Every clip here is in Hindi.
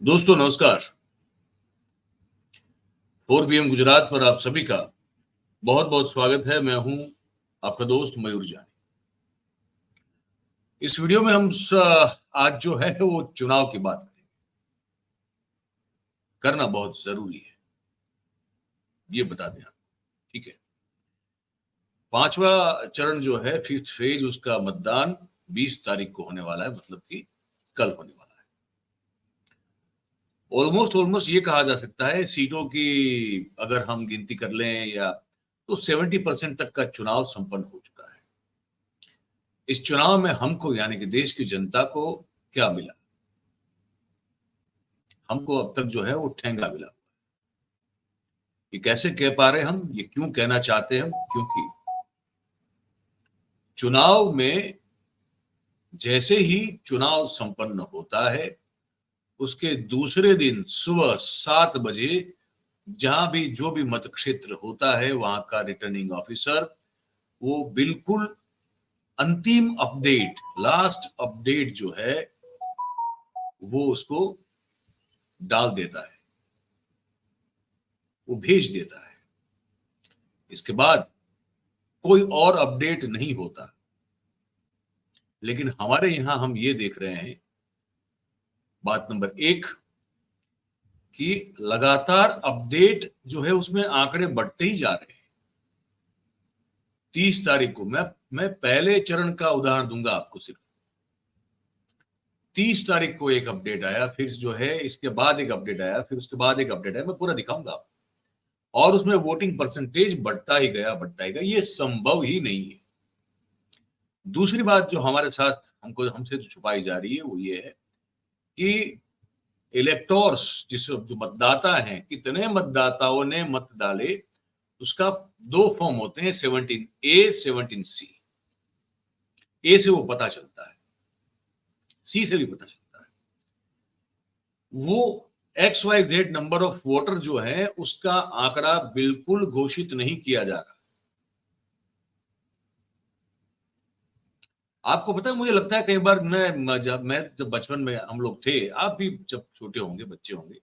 दोस्तों नमस्कार। 4 PM गुजरात पर आप सभी का बहुत बहुत स्वागत है। मैं हूं आपका दोस्त मयूर जानी। इस वीडियो में हम आज जो है वो चुनाव की बात करेंगे। करना बहुत जरूरी है, ये बता दें आप। ठीक है, 5वां चरण जो है, 5th फेज, उसका मतदान 20 तारीख को होने वाला है, मतलब कि कल होने वाला है। ऑलमोस्ट ये कहा जा सकता है सीटों की अगर हम गिनती कर लें या तो 70% तक का चुनाव संपन्न हो चुका है। इस चुनाव में हमको यानी कि देश की जनता को क्या मिला? हमको अब तक जो है वो ठेंगा मिला। ये कैसे कह पा रहे हम, ये क्यों कहना चाहते हैं हम? क्योंकि चुनाव में जैसे ही चुनाव संपन्न होता है उसके दूसरे दिन सुबह 7 बजे जहां भी जो भी मत क्षेत्र होता है वहां का रिटर्निंग ऑफिसर वो बिल्कुल अंतिम अपडेट, लास्ट अपडेट जो है वो उसको डाल देता है, वो भेज देता है। इसके बाद कोई और अपडेट नहीं होता। लेकिन हमारे यहां हम ये देख रहे हैं, बात नंबर 1, कि लगातार अपडेट जो है उसमें आंकड़े बढ़ते ही जा रहे हैं। 30 तारीख को मैं पहले चरण का उदाहरण दूंगा आपको। सिर्फ 30 तारीख को एक अपडेट आया, फिर जो है इसके बाद एक अपडेट आया, फिर उसके बाद एक अपडेट आया। मैं पूरा दिखाऊंगा आपको। और उसमें वोटिंग परसेंटेज बढ़ता ही गया। ये संभव ही नहीं है। दूसरी बात जो हमारे साथ हमसे जो छुपाई जा रही है वो ये है कि इलेक्टोर्स, जो मतदाता हैं, कितने मतदाताओं ने मत डाले, उसका 2 फॉर्म होते हैं, 17A 17C। ए से वो पता चलता है, सी से भी पता चलता है। वो XYZ नंबर ऑफ वोटर जो है उसका आंकड़ा बिल्कुल घोषित नहीं किया जा रहा। आपको पता है, मुझे लगता है कई बार जब बचपन में हम लोग थे, आप भी जब छोटे होंगे, बच्चे होंगे,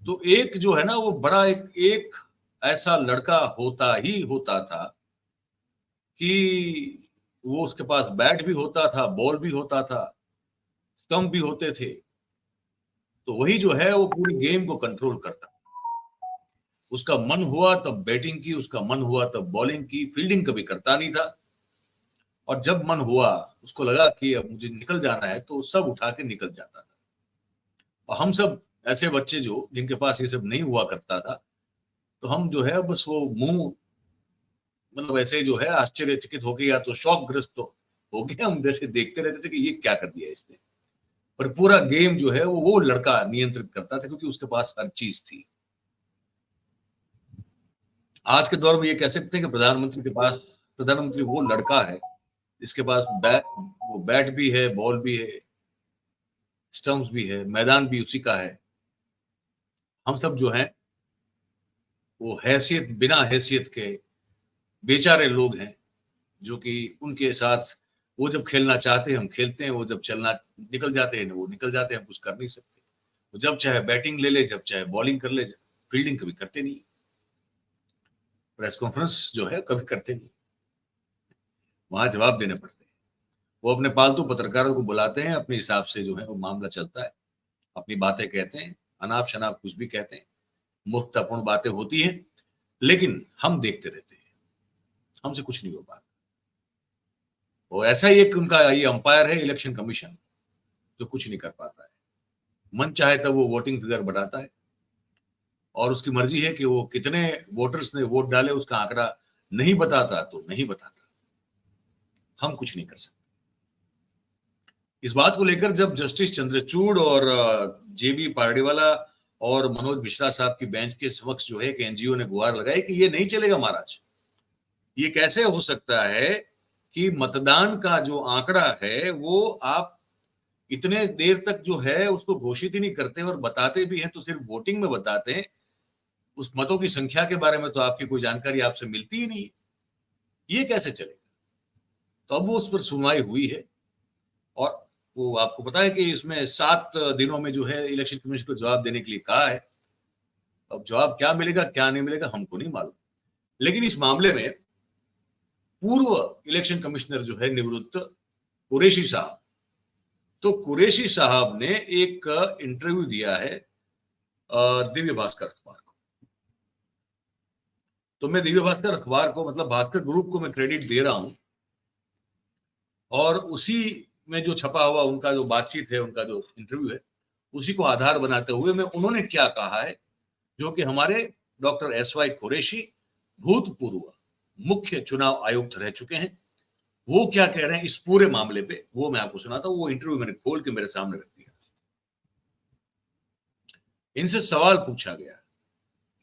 तो एक जो है ना वो बड़ा एक ऐसा लड़का होता था कि वो उसके पास बैट भी होता था, बॉल भी होता था, स्टंप भी होते थे। तो वही जो है वो पूरी गेम को कंट्रोल करता। उसका मन हुआ तब बैटिंग की, उसका मन हुआ तब बॉलिंग की, फील्डिंग कभी करता नहीं था। और जब मन हुआ, उसको लगा कि अब मुझे निकल जाना है, तो सब उठा के निकल जाता था। और हम सब ऐसे बच्चे जो जिनके पास ये सब नहीं हुआ करता था, तो हम जो है बस वो मुंह, मतलब ऐसे जो है आश्चर्यचकित हो गए या तो शौकग्रस्त हो गए, हम जैसे देखते रहते थे कि ये क्या कर दिया इसने। पर पूरा गेम जो है वो लड़का नियंत्रित करता था, क्योंकि उसके पास हर चीज थी। आज के दौर में ये कह सकते हैं कि प्रधानमंत्री वो लड़का है जिसके पास वो बैट भी है, बॉल भी है, स्टंप्स भी है, मैदान भी उसी का है। हम सब जो हैं वो बिना हैसियत के बेचारे लोग हैं, जो कि उनके साथ वो जब खेलना चाहते हैं हम खेलते हैं, वो जब चलना निकल जाते हैं वो निकल जाते हैं, हम कुछ कर नहीं सकते। वो जब चाहे बैटिंग ले ले, जब चाहे बॉलिंग कर ले, फील्डिंग कभी करते नहीं, प्रेस कॉन्फ्रेंस जो है कभी करते नहीं, वहां जवाब देने पड़ते हैं। वो अपने पालतू पत्रकारों को बुलाते हैं, अपने हिसाब से जो है वो मामला चलता है, अपनी बातें कहते हैं, अनाप शनाप कुछ भी कहते हैं, मुफ्तपूर्ण बातें होती हैं, लेकिन हम देखते रहते हैं, हमसे कुछ नहीं हो पाता। वो ऐसा ही एक उनका ये अंपायर है इलेक्शन कमीशन, जो कुछ नहीं कर पाता है। मन चाहे तब वो वोटिंग फिगर बढ़ाता है, और उसकी मर्जी है कि वो कितने वोटर्स ने वोट डाले, उसका आंकड़ा नहीं बताता तो नहीं बताता, हम कुछ नहीं कर सकते। इस बात को लेकर जब जस्टिस चंद्रचूड़ और जेबी पार्डीवाला और मनोज मिश्रा साहब की बेंच के समक्ष जो है एक एनजीओ ने गुहार लगाई कि ये नहीं चलेगा महाराज, ये कैसे हो सकता है कि मतदान का जो आंकड़ा है वो आप इतने देर तक जो है उसको घोषित ही नहीं करते, और बताते भी हैं तो सिर्फ वोटिंग में बताते हैं, उस मतों की संख्या के बारे में तो आपकी कोई जानकारी आपसे मिलती ही नहीं, ये कैसे चलेगा? तो अब वो उस पर सुनवाई हुई है, और वो आपको पता है कि इसमें 7 दिनों में जो है इलेक्शन कमीशन को जवाब देने के लिए कहा है। अब जवाब क्या मिलेगा, क्या नहीं मिलेगा, हमको नहीं मालूम। लेकिन इस मामले में पूर्व इलेक्शन कमिश्नर जो है निवृत्त कुरैशी साहब, तो कुरैशी साहब ने एक इंटरव्यू दिया है दिव्य भास्कर अखबार को। तो मैं दिव्य भास्कर अखबार को, मतलब भास्कर ग्रुप को मैं क्रेडिट दे रहा हूं, और उसी में जो छपा हुआ उनका जो बातचीत है, उनका जो इंटरव्यू है, उसी को आधार बनाते हुए मैं उन्होंने क्या कहा है, जो कि हमारे डॉक्टर एस.वाई. कुरैशी भूतपूर्व मुख्य चुनाव आयुक्त रह चुके हैं, वो क्या कह रहे हैं इस पूरे मामले पे, वो मैं आपको सुनाता हूं। वो इंटरव्यू मैंने खोल के मेरे सामने रख दिया। इनसे सवाल पूछा गया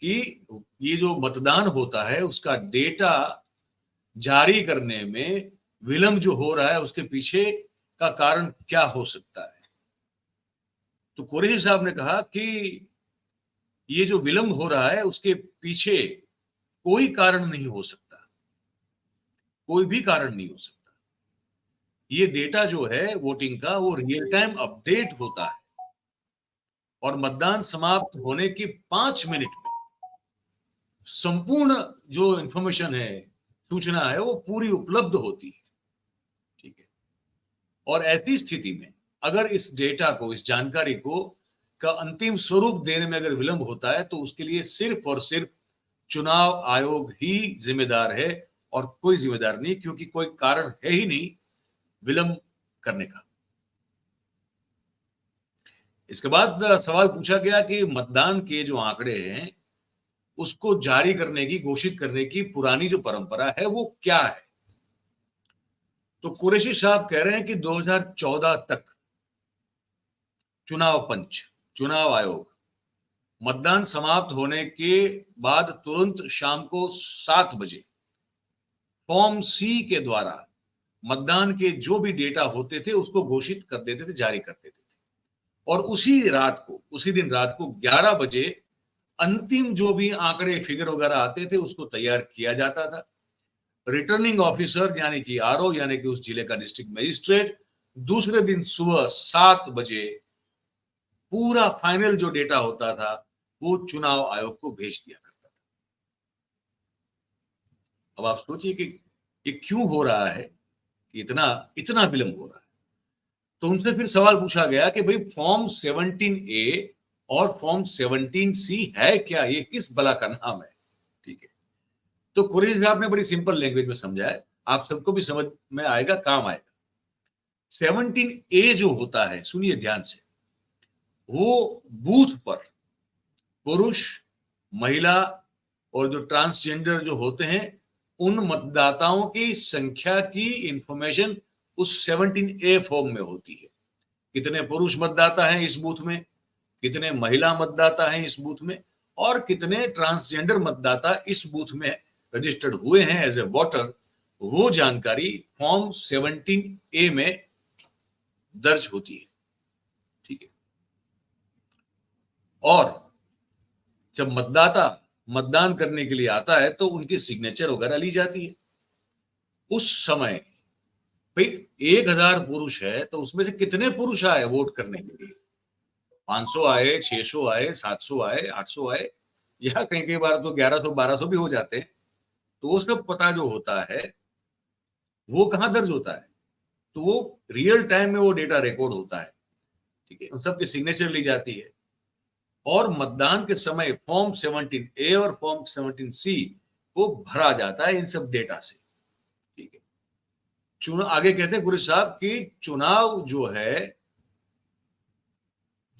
कि ये जो मतदान होता है उसका डेटा जारी करने में विलंब जो हो रहा है, उसके पीछे का कारण क्या हो सकता है। तो कुरैशी साहब ने कहा कि ये जो विलंब हो रहा है उसके पीछे कोई कारण नहीं हो सकता, कोई भी कारण नहीं हो सकता। ये डेटा जो है वोटिंग का, वो रियल टाइम अपडेट होता है, और मतदान समाप्त होने के 5 मिनट में संपूर्ण जो इंफॉर्मेशन है, सूचना है, वो पूरी उपलब्ध होती है। ठीक है। और ऐसी स्थिति में अगर इस डेटा को, इस जानकारी को का अंतिम स्वरूप देने में अगर विलंब होता है, तो उसके लिए सिर्फ और सिर्फ चुनाव आयोग ही जिम्मेदार है, और कोई जिम्मेदार नहीं, क्योंकि कोई कारण है ही नहीं विलंब करने का। इसके बाद सवाल पूछा गया कि मतदान के जो आंकड़े हैं उसको जारी करने की, घोषित करने की पुरानी जो परंपरा है वो क्या है। तो कुरैशी साहब कह रहे हैं कि 2014 तक चुनाव पंच, चुनाव आयोग मतदान समाप्त होने के बाद तुरंत शाम को 7 बजे फॉर्म सी के द्वारा मतदान के जो भी डेटा होते थे उसको घोषित कर देते थे, जारी कर देते थे। और उसी दिन रात को 11 बजे अंतिम जो भी आंकड़े, फिगर वगैरह आते थे, उसको तैयार किया जाता था। रिटर्निंग ऑफिसर यानी कि आरओ, यानी कि उस जिले का डिस्ट्रिक्ट मजिस्ट्रेट, दूसरे दिन सुबह 7 बजे पूरा फाइनल जो डेटा होता था वो चुनाव आयोग को भेज दिया करता था। अब आप सोचिए कि ये क्यों हो रहा है, कि इतना इतना विलंब हो रहा है। तो उनसे फिर सवाल पूछा गया कि भाई फॉर्म 17A और फॉर्म 17C है क्या, ये किस बला का नाम है। ठीक है। तो कुरैशी साहब ने बड़ी सिंपल लैंग्वेज में समझाया, आप सबको भी समझ में आएगा, काम आएगा। 17A जो होता है, सुनिए ध्यान से, वो बूथ पर पुरुष, महिला और जो ट्रांसजेंडर जो होते हैं, उन मतदाताओं की संख्या की इंफॉर्मेशन उस 17A फॉर्म में होती है। कितने पुरुष मतदाता हैं इस बूथ में, कितने महिला मतदाता हैं इस बूथ में, और कितने ट्रांसजेंडर मतदाता इस बूथ में रजिस्टर्ड हुए हैं एज ए वोटर, वो जानकारी फॉर्म 17A में दर्ज होती है। ठीक है। और जब मतदाता मतदान करने के लिए आता है तो उनकी सिग्नेचर वगैरह ली जाती है। उस समय भाई 1000 पुरुष है, तो उसमें से कितने पुरुष आए वोट करने के लिए, 500 आए, 600 आए, 700 आए, 800 आए, या कई कई बार तो 1100 1200 भी हो जाते हैं। तो वो सब पता जो होता है वो कहाँ दर्ज होता है, तो वो रियल टाइम में वो डेटा रिकॉर्ड होता है। ठीक है। उन सब की सिग्नेचर ली जाती है, और मतदान के समय फॉर्म 17A और फॉर्म 17C को भरा जाता है इन सब डेटा से। ठीक है। चुनाव, आगे कहते हैं गुरु साहब कि चुनाव जो है,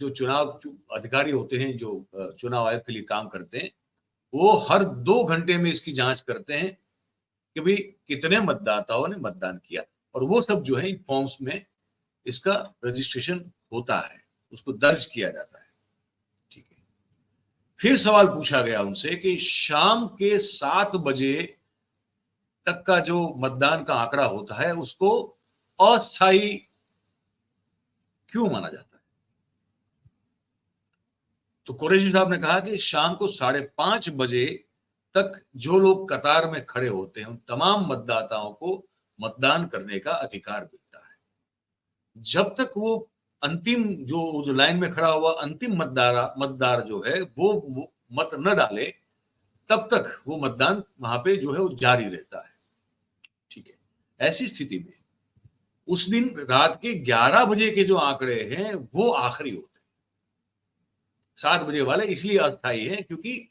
जो चुनाव अधिकारी होते हैं, जो चुनाव आयोग के लिए काम करते हैं, वो हर 2 घंटे में इसकी जांच करते हैं कि भाई कितने मतदाताओं ने मतदान किया, और वो सब जो है इन फॉर्म्स में इसका रजिस्ट्रेशन होता है, उसको दर्ज किया जाता है। ठीक है। फिर सवाल पूछा गया उनसे कि शाम के 7 बजे तक का जो मतदान का आंकड़ा होता है उसको अस्थायी क्यों माना जाता है। तो कुरैशी साहब ने कहा कि शाम को 5:30 बजे तक जो लोग कतार में खड़े होते हैं, उन तमाम मतदाताओं को मतदान करने का अधिकार मिलता है। जब तक वो अंतिम जो लाइन में खड़ा हुआ अंतिम मतदार जो है वो मत न डाले, तब तक वो मतदान वहां पे जो है वो जारी रहता है। ठीक है, ऐसी स्थिति में उस दिन रात के 11 बजे के जो आंकड़े हैं वो आखिरी होते हैं। 7 बजे वाले इसलिए अस्थायी है क्योंकि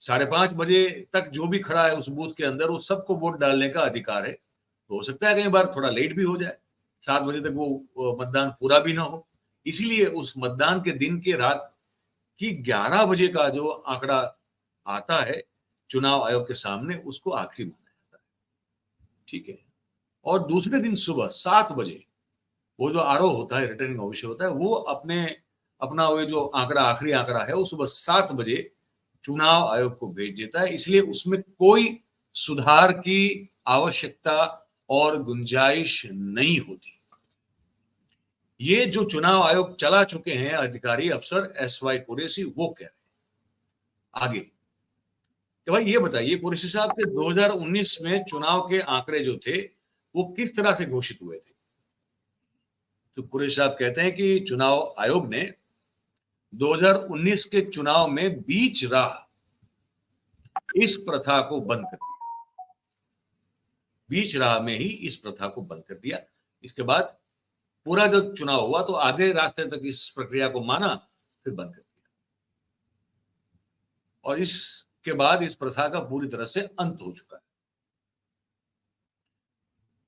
5:30 बजे तक जो भी खड़ा है उस बूथ के अंदर, वो सबको वोट डालने का अधिकार है। तो हो सकता है कई बार थोड़ा लेट भी हो जाए, 7 बजे तक वो मतदान पूरा भी ना हो। इसीलिए उस मतदान के दिन के रात की 11 बजे का जो आंकड़ा आता है चुनाव आयोग के सामने, उसको आखिरी माना जाता है। ठीक है, और दूसरे दिन सुबह 7 बजे वो जो आरोप होता है, रिटर्निंग ऑफिसर होता है, वो अपना वो जो आंकड़ा आखिरी आंकड़ा है वो सुबह 7 बजे चुनाव आयोग को भेज देता है। इसलिए उसमें कोई सुधार की आवश्यकता और गुंजाइश नहीं होती। ये जो चुनाव आयोग चला चुके हैं अधिकारी अफसर SY कुरैशी, वो कह रहे हैं आगे कि भाई ये बताइए कुरैशी साहब के 2019 में चुनाव के आंकड़े जो थे वो किस तरह से घोषित हुए थे। तो कुरैशी साहब कहते हैं कि चुनाव आयोग ने 2019 के चुनाव में बीच राह इस प्रथा को बंद कर दिया। बीच राह में ही इस प्रथा को बंद कर दिया। इसके बाद पूरा जब चुनाव हुआ तो आधे रास्ते तक इस प्रक्रिया को माना, फिर बंद कर दिया, और इसके बाद इस प्रथा का पूरी तरह से अंत हो चुका है।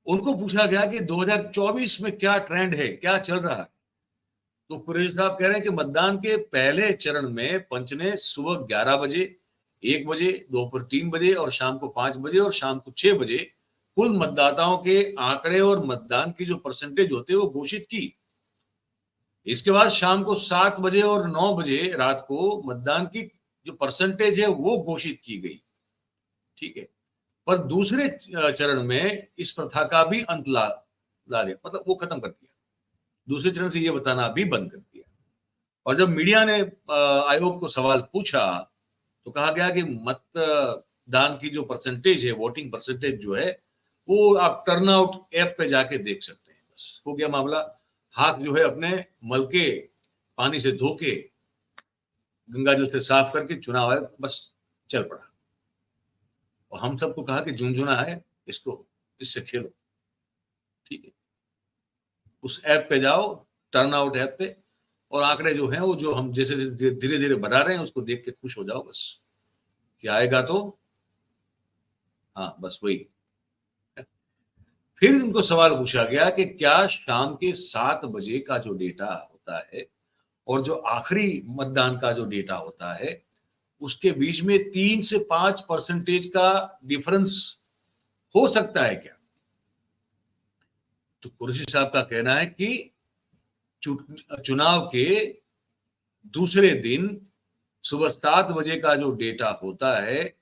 उनको पूछा गया कि 2024 में क्या ट्रेंड है, क्या चल रहा है। तो कुरैशी साहब कह रहे हैं कि मतदान के पहले चरण में पंच ने सुबह 11 बजे, 1 बजे, दोपहर 3 बजे और शाम को 5 बजे और शाम को 6 बजे कुल मतदाताओं के आंकड़े और मतदान की जो परसेंटेज होते हैं वो घोषित की। इसके बाद शाम को 7 बजे और 9 बजे रात को मतदान की जो परसेंटेज है वो घोषित की गई। ठीक है, पर दूसरे चरण में इस प्रथा का भी अंत ला दिया, मतलब वो खत्म कर दिया। दूसरे चरण से ये बताना भी बंद कर दिया। और जब मीडिया ने आयोग को सवाल पूछा तो कहा गया कि मतदान की जो परसेंटेज है, वोटिंग परसेंटेज जो है, वो आप टर्नआउट ऐप पे जाके देख सकते हैं। बस हो गया मामला। हाथ जो है अपने मल के पानी से धो के गंगा जल से साफ करके चुनाव आयोग बस चल पड़ा। और हम सबको कहा कि झुनझुना है, इससे खेलो। ठीक है, उस ऐप पे जाओ, टर्नआउट ऐप पे, और आंकड़े जो हैं वो जो हम जैसे धीरे धीरे बढ़ा रहे हैं उसको देख के खुश हो जाओ बस, कि आएगा तो हाँ, बस वही। फिर उनको सवाल पूछा गया कि क्या शाम के 7 बजे का जो डेटा होता है और जो आखिरी मतदान का जो डेटा होता है उसके बीच में 3 से 5% का डिफरेंस हो सकता है क्या। तो कुरैशी साहब का कहना है कि चुनाव के दूसरे दिन सुबह 7 बजे का जो डेटा होता है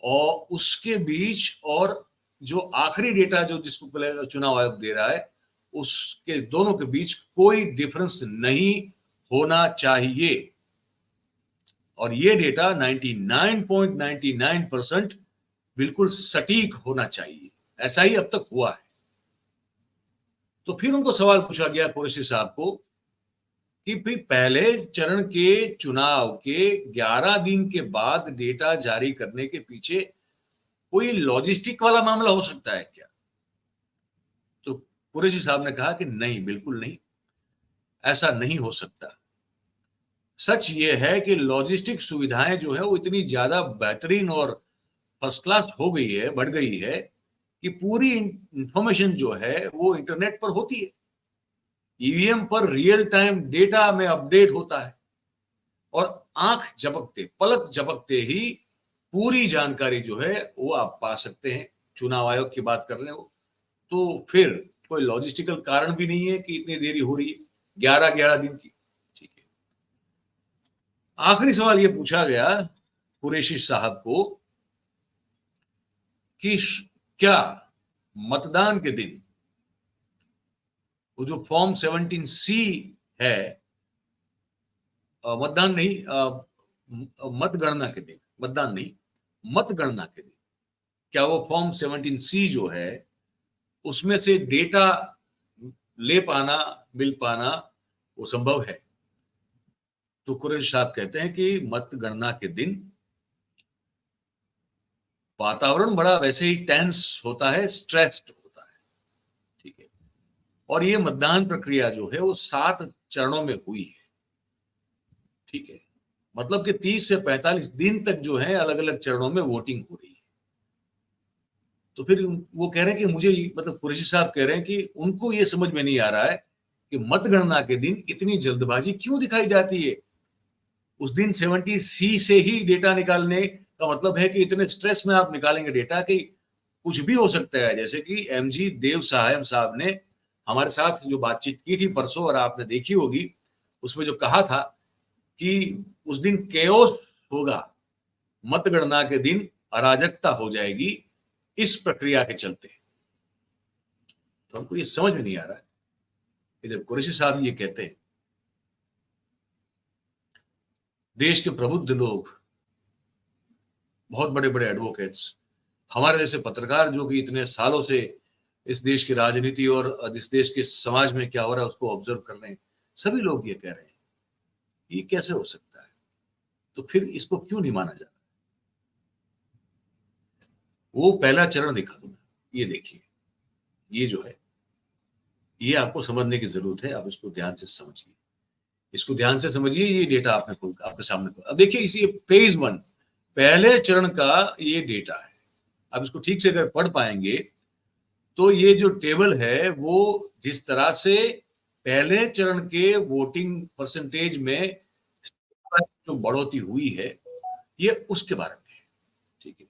और उसके बीच और जो आखिरी डेटा जो जिसको चुनाव आयोग दे रहा है, उसके दोनों के बीच कोई डिफरेंस नहीं होना चाहिए। और ये डेटा 99.99% बिल्कुल सटीक होना चाहिए। ऐसा ही अब तक हुआ है। तो फिर उनको सवाल पूछा गया कुरैशी साहब को कि फिर पहले चरण के चुनाव के 11 दिन के बाद डेटा जारी करने के पीछे कोई लॉजिस्टिक वाला मामला हो सकता है क्या। तो कुरैशी साहब ने कहा कि नहीं, बिल्कुल नहीं, ऐसा नहीं हो सकता। सच ये है कि लॉजिस्टिक सुविधाएं जो है वो इतनी ज्यादा बेहतरीन और फर्स्ट क्लास हो गई है, बढ़ गई है कि पूरी इंफॉर्मेशन जो है वो इंटरनेट पर होती है। ईवीएम पर रियल टाइम डेटा में अपडेट होता है और आंख झपकते, पलक झपकते ही पूरी जानकारी जो है वो आप पा सकते हैं। चुनाव आयोग की बात कर रहे हो तो फिर कोई लॉजिस्टिकल कारण भी नहीं है कि इतनी देरी हो रही है 11-11 दिन की। ठीक है, आखिरी सवाल ये पूछा गया कुरैशी साहब को कि क्या मतदान के दिन वो जो फॉर्म 17C है, मतदान नहीं, मतगणना के दिन, मतदान नहीं, मतगणना के दिन, क्या वो फॉर्म 17C जो है उसमें से डेटा ले पाना, मिल पाना वो संभव है। तो कुरैशी साहब कहते हैं कि मतगणना के दिन वातावरण बड़ा वैसे ही टेंस होता है, स्ट्रेस्ड होता है, ठीक है। और ये मतदान प्रक्रिया जो है वो 7 चरणों में हुई है, ठीक है। मतलब कि 30 से 45 दिन तक जो है अलग अलग चरणों में वोटिंग हो रही है। तो फिर वो कह रहे हैं कि मुझे मतलब कुरैशी साहब कह रहे हैं कि उनको ये समझ में नहीं आ रहा है कि मतगणना के दिन इतनी जल्दबाजी क्यों दिखाई जाती है। उस दिन 70C से ही डेटा निकालने का मतलब है कि इतने स्ट्रेस में आप निकालेंगे डेटा कि कुछ भी हो सकता है। जैसे कि एमजी देव साहब ने हमारे साथ जो बातचीत की थी परसों और आपने देखी होगी, उसमें जो कहा था कि उस दिन केओस होगा, मतगणना के दिन अराजकता हो जाएगी इस प्रक्रिया के चलते। तो हमको ये समझ में नहीं आ रहा है कि जब कुरैशी साहब ये कहते हैं, देश के प्रबुद्ध लोग, बहुत बड़े बड़े एडवोकेट्स, हमारे जैसे पत्रकार जो कि इतने सालों से इस देश की राजनीति और इस देश के समाज में क्या हो रहा है उसको ऑब्जर्व कर रहे हैं, सभी लोग ये कह रहे हैं ये कैसे हो सकता है। तो फिर इसको क्यों नहीं माना जा रहा। वो पहला चरण दिखा दूंगा, ये देखिए, ये जो है ये आपको समझने की जरूरत है। आप इसको ध्यान से समझिए, इसको ध्यान से समझिए। ये डेटा आपने खोल आपके सामने खोल, अब देखिए इसी फेज 1 पहले चरण का ये डेटा है। अब इसको ठीक से अगर पढ़ पाएंगे तो ये जो टेबल है वो जिस तरह से पहले चरण के वोटिंग परसेंटेज में जो बढ़ोतरी हुई है ये उसके बारे में है, ठीक है।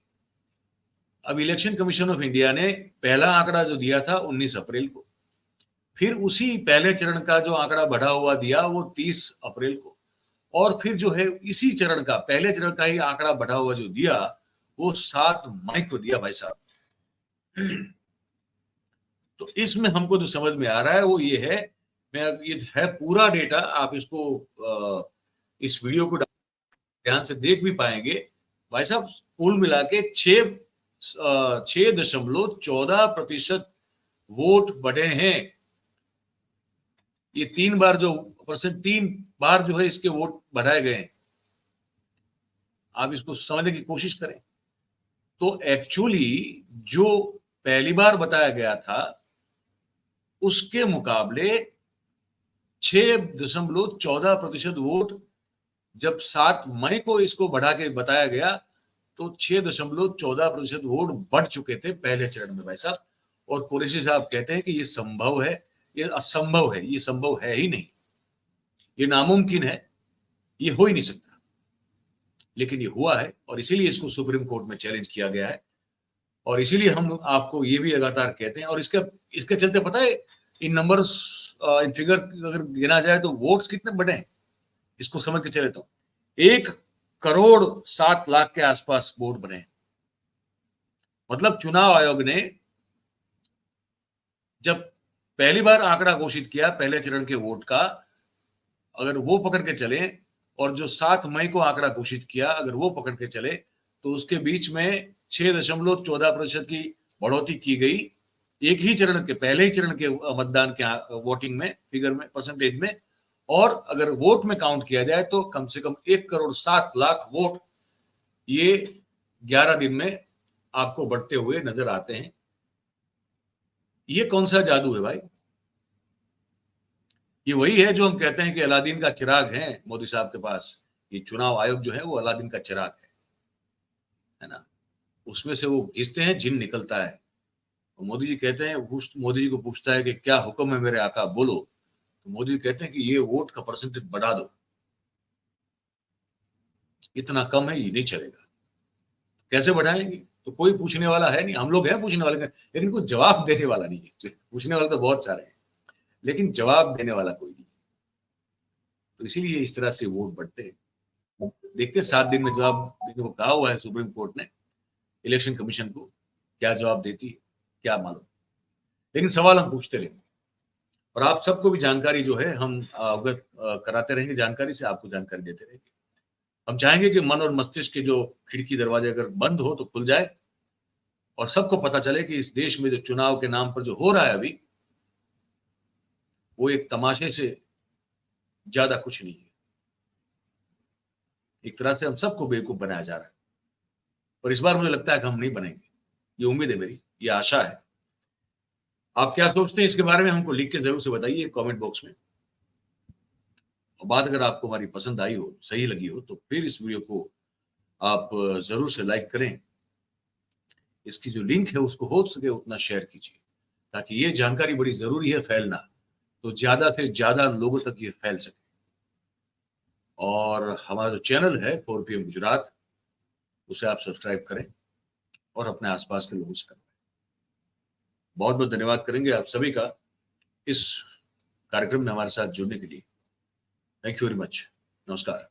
अब इलेक्शन कमीशन ऑफ इंडिया ने पहला आंकड़ा जो दिया था 19 अप्रैल को, फिर उसी पहले चरण का जो आंकड़ा बढ़ा हुआ दिया वो 30 अप्रैल को, और फिर जो है इसी चरण का पहले चरण का ही आंकड़ा बढ़ा हुआ जो दिया वो 7 मई को दिया भाई साहब। तो इसमें हमको जो समझ में आ रहा है वो ये है, मैं ये है पूरा डेटा, आप इसको इस वीडियो को ध्यान से देख भी पाएंगे भाई साहब। कुल मिला के 6.14% वोट बढ़े हैं। ये 3 बार जो है इसके वोट बढ़ाए गए हैं। आप इसको समझने की कोशिश करें तो एक्चुअली जो पहली बार बताया गया था उसके मुकाबले 6.14% वोट जब 7 मई को इसको बढ़ा के बताया गया तो 6.14% वोट बढ़ चुके थे पहले चरण में भाई साहब। और कुरैशी साहब कहते हैं कि ये संभव है, ये असंभव है, ये संभव है ही नहीं, ये नामुमकिन है, ये हो ही नहीं सकता। लेकिन ये हुआ है और इसीलिए इसको सुप्रीम कोर्ट में चैलेंज किया गया है। और इसीलिए हम आपको ये भी लगातार कहते हैं, और इसके चलते पता है इन नंबर्स इन फिगर अगर गिना जाए तो वोट्स कितने बढ़े हैं इसको समझ के चले तो 1.07 लाख के आसपास वोट बने। मतलब चुनाव आयोग ने जब पहली बार आंकड़ा घोषित किया पहले चरण के वोट का, अगर वो पकड़ के चले और जो 7 मई को आंकड़ा घोषित किया अगर वो पकड़ के चले तो उसके बीच में 6.14% की बढ़ोतरी की गई एक ही चरण के पहले ही चरण के मतदान के वोटिंग में फिगर में परसेंटेज में। और अगर वोट में काउंट किया जाए तो कम से कम 1.07 लाख वोट ये 11 दिन में आपको बढ़ते हुए नजर आते हैं। ये कौन सा जादू है भाई? ये वही है जो हम कहते हैं कि अलादीन का चिराग है मोदी साहब के पास। ये चुनाव आयोग जो है वो अलादीन का चिराग है ना। उसमें से वो घिसते हैं, जिन निकलता है। तो मोदी जी कहते हैं, मोदी जी को पूछता है कि क्या हुक्म है मेरे आका, बोलो। तो मोदी जी कहते हैं कि ये वोट का परसेंटेज बढ़ा दो, इतना कम है, ये नहीं चलेगा। कैसे बढ़ाएंगे? तो कोई पूछने वाला है नहीं, हम लोग हैं पूछने वाले, लेकिन कोई जवाब देने वाला नहीं है। पूछने वाले तो बहुत सारे हैं लेकिन जवाब देने वाला कोई नहीं। तो इसीलिए इस तरह से वोट बढ़ते हैं। देखते हैं 7 दिन में जवाब देने को कहा हुआ है सुप्रीम कोर्ट ने इलेक्शन कमीशन को, क्या जवाब देती है क्या मालूम। लेकिन सवाल हम पूछते रहेंगे और आप सबको भी जानकारी जो है हम अवगत कराते रहेंगे, जानकारी से आपको जानकारी देते रहेंगे। हम चाहेंगे कि मन और मस्तिष्क के जो खिड़की दरवाजे अगर बंद हो तो खुल जाए और सबको पता चले कि इस देश में जो चुनाव के नाम पर जो हो रहा है अभी, वो एक तमाशे से ज्यादा कुछ नहीं है। एक तरह से हम सबको बेवकूफ बनाया जा रहा है, और इस बार मुझे लगता है कि हम नहीं बनेंगे। ये उम्मीद है मेरी, ये आशा है। आप क्या सोचते हैं इसके बारे में हमको लिख के जरूर से बताइए कमेंट बॉक्स में। और बात अगर आपको हमारी पसंद आई हो, सही लगी हो, तो फिर इस वीडियो को आप जरूर से लाइक करें। इसकी जो लिंक है उसको हो सके उतना शेयर कीजिए, ताकि ये जानकारी बड़ी जरूरी है फैलना, तो ज्यादा से ज्यादा लोगों तक ये फैल सके। और हमारा जो चैनल है 4PM गुजरात, उसे आप सब्सक्राइब करें और अपने आसपास के लोगों से करें। बहुत बहुत धन्यवाद करेंगे आप सभी का इस कार्यक्रम में हमारे साथ जुड़ने के लिए। Thank you very much. नमस्कार।